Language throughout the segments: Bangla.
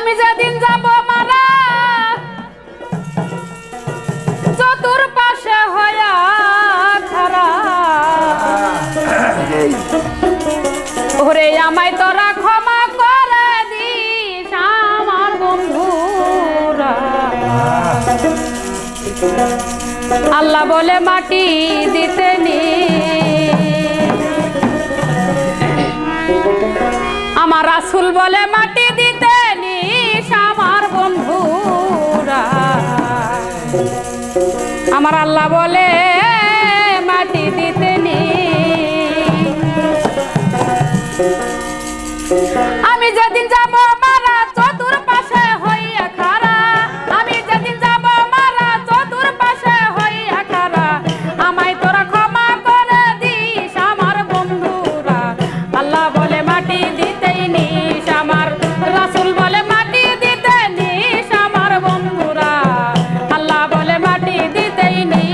আমি যেদিন যাব মারা চতুর্পাশে হইয়া খারা ওরে আমায় তোরা ক্ষমা করে দিস আমার বন্ধুরা। আল্লাহ বলে মাটি দিতে নি আমার রাসূল বলে মাটি দিতে নিস আমার বন্ধুরা। আমার আল্লাহ বলে মাটি দিতে নি আমি যেদিন যাব মারা চতুর্পাশে হইয়া খারা আমি যেদিন যাব মারা চতুর্পাশে হইয়া খারা আমায় তোরা ক্ষমা করে দিস আমার বন্ধুরা। আল্লাহ বলে মাটি দিতেই নিস আমার রাসূল বলে মাটি দিতে নিস আমার বন্ধুরা। আল্লাহ বলে মাটি দিতেই নিস।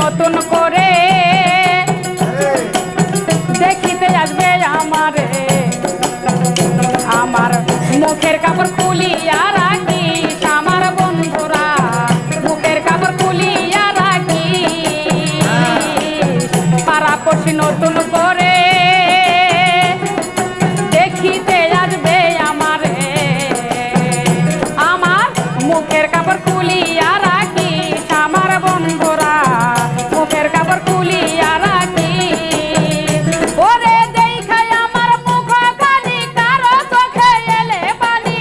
নতুন করে দেখিতে আসবে আমারে আমার মুখের কাপড় খুলিয়া রাখিস আমার বন্ধুরা মুখের কাপড় খুলিয়া রাখিস পাড়াপড়শি নতুন করে দেখিতে আসবে আমারে আমার মুখের কাপড় খুলিয়া রাখিস আমার বন্ধুরা মুখের কাপড় খুলিয়া রাখি ওরে দেখাই আমার মুখ খানি কারো চোখে এলে পানি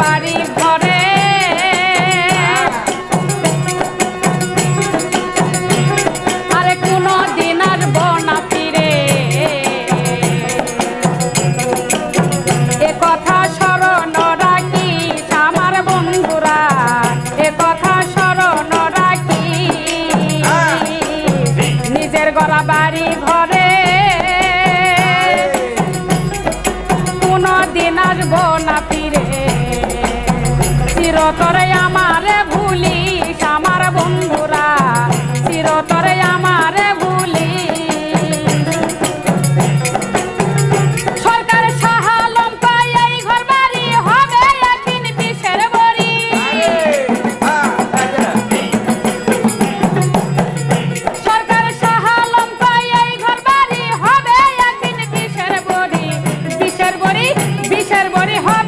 বাড়ি ঘরে আরে কোনো দিন আসবো না ফিরে এ কথা স্মরণ রাখিস আমার বন্ধুরা এ কথা স্মরণ রাখিস নিজের গড়া বাড়ি ঘরে কোনো দিন আসবো না ফিরে চিরতরে আমারে ভুলিস আমার বন্ধুরা চিরতরে আমারে ভুলিস সরকার সাহালম কয় এই ঘর বাড়ি হবে একদিন বিষের বড়ি সরকার সাহালম কয় এই ঘর বাড়ি হবে একদিন বিষের বড়ি বিষের বড়ি হবে